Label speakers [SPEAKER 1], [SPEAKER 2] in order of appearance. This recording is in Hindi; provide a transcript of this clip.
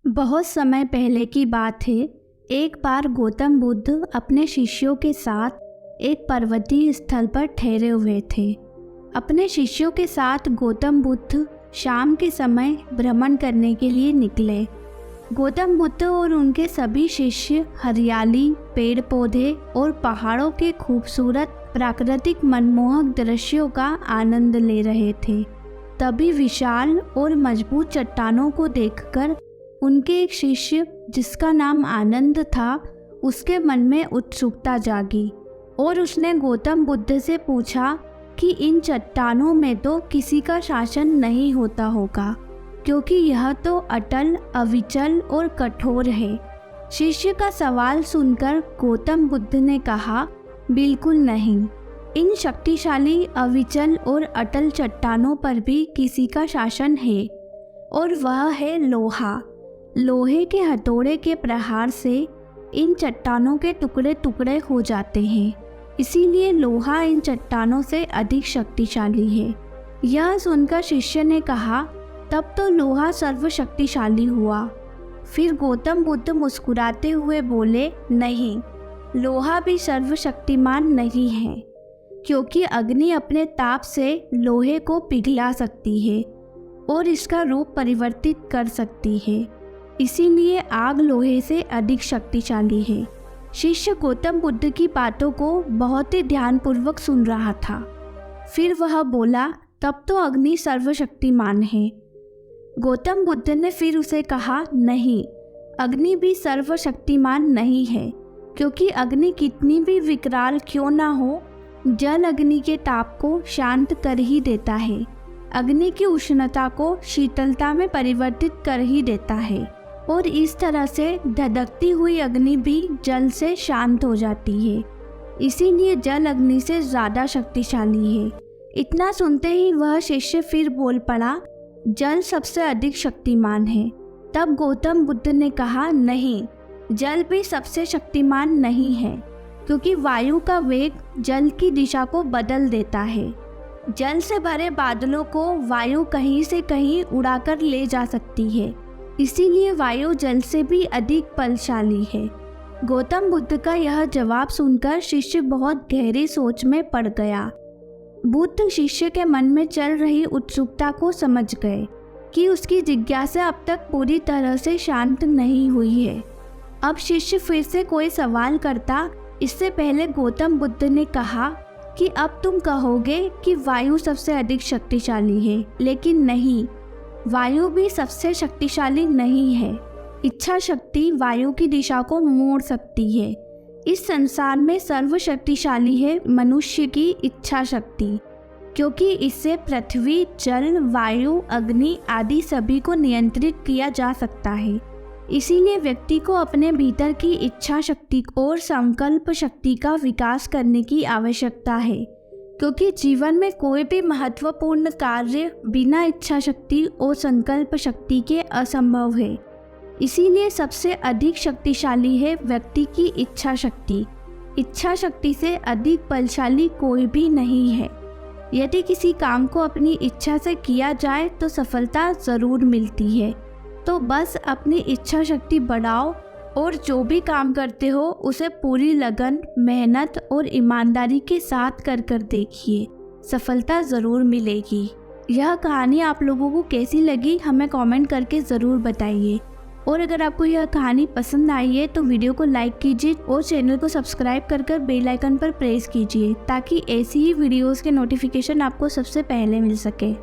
[SPEAKER 1] बहुत समय पहले की बात है। एक बार गौतम बुद्ध अपने शिष्यों के साथ एक पर्वतीय स्थल पर ठहरे हुए थे। अपने शिष्यों के साथ गौतम बुद्ध शाम के समय भ्रमण करने के लिए निकले। गौतम बुद्ध और उनके सभी शिष्य हरियाली, पेड़ पौधे और पहाड़ों के खूबसूरत प्राकृतिक मनमोहक दृश्यों का आनंद ले रहे थे। तभी विशाल और मजबूत चट्टानों को देखकर उनके एक शिष्य, जिसका नाम आनंद था, उसके मन में उत्सुकता जागी और उसने गौतम बुद्ध से पूछा कि इन चट्टानों में तो किसी का शासन नहीं होता होगा, क्योंकि यह तो अटल, अविचल और कठोर है। शिष्य का सवाल सुनकर गौतम बुद्ध ने कहा, बिल्कुल नहीं। इन शक्तिशाली, अविचल और अटल चट्टानों पर भी किसी का शासन है, और वह है लोहा। लोहे के हथौड़े के प्रहार से इन चट्टानों के टुकड़े टुकड़े हो जाते हैं, इसीलिए लोहा इन चट्टानों से अधिक शक्तिशाली है। यह सुनकर शिष्य ने कहा, तब तो लोहा सर्वशक्तिशाली हुआ। फिर गौतम बुद्ध मुस्कुराते हुए बोले, नहीं, लोहा भी सर्वशक्तिमान नहीं है, क्योंकि अग्नि अपने ताप से लोहे को पिघला सकती है और इसका रूप परिवर्तित कर सकती है, इसीलिए आग लोहे से अधिक शक्तिशाली है। शिष्य गौतम बुद्ध की बातों को बहुत ही ध्यानपूर्वक सुन रहा था। फिर वह बोला, तब तो अग्नि सर्वशक्तिमान है। गौतम बुद्ध ने फिर उसे कहा, नहीं, अग्नि भी सर्वशक्तिमान नहीं है, क्योंकि अग्नि कितनी भी विकराल क्यों ना हो, जल अग्नि के ताप को शांत कर ही देता है। अग्नि की उष्णता को शीतलता में परिवर्तित कर ही देता है, और इस तरह से धधकती हुई अग्नि भी जल से शांत हो जाती है। इसीलिए जल अग्नि से ज़्यादा शक्तिशाली है। इतना सुनते ही वह शिष्य फिर बोल पड़ा, जल सबसे अधिक शक्तिमान है। तब गौतम बुद्ध ने कहा, नहीं, जल भी सबसे शक्तिमान नहीं है, क्योंकि वायु का वेग जल की दिशा को बदल देता है। जल से भरे बादलों को वायु कहीं से कहीं उड़ाकर ले जा सकती है, इसीलिए वायु जल से भी अधिक बलशाली है। गौतम बुद्ध का यह जवाब सुनकर शिष्य बहुत गहरी सोच में पड़ गया। बुद्ध शिष्य के मन में चल रही उत्सुकता को समझ गए कि उसकी जिज्ञासा अब तक पूरी तरह से शांत नहीं हुई है। अब शिष्य फिर से कोई सवाल करता, इससे पहले गौतम बुद्ध ने कहा कि अब तुम कहोगे कि वायु सबसे अधिक शक्तिशाली है, लेकिन नहीं, वायु भी सबसे शक्तिशाली नहीं है। इच्छा शक्ति वायु की दिशा को मोड़ सकती है। इस संसार में सर्वशक्तिशाली है मनुष्य की इच्छा शक्ति, क्योंकि इससे पृथ्वी, जल, वायु, अग्नि आदि सभी को नियंत्रित किया जा सकता है। इसीलिए व्यक्ति को अपने भीतर की इच्छा शक्ति और संकल्प शक्ति का विकास करने की आवश्यकता है, क्योंकि जीवन में कोई भी महत्वपूर्ण कार्य बिना इच्छा शक्ति और संकल्प शक्ति के असंभव है। इसीलिए सबसे अधिक शक्तिशाली है व्यक्ति की इच्छा शक्ति। इच्छा शक्ति से अधिक बलशाली कोई भी नहीं है। यदि किसी काम को अपनी इच्छा से किया जाए तो सफलता ज़रूर मिलती है। तो बस अपनी इच्छा शक्ति बढ़ाओ और जो भी काम करते हो उसे पूरी लगन, मेहनत और ईमानदारी के साथ कर देखिए, सफलता ज़रूर मिलेगी। यह कहानी आप लोगों को कैसी लगी हमें कमेंट करके ज़रूर बताइए, और अगर आपको यह कहानी पसंद आई है तो वीडियो को लाइक कीजिए और चैनल को सब्सक्राइब कर बेल आइकन पर प्रेस कीजिए, ताकि ऐसी ही वीडियोज़ के नोटिफिकेशन आपको सबसे पहले मिल सके।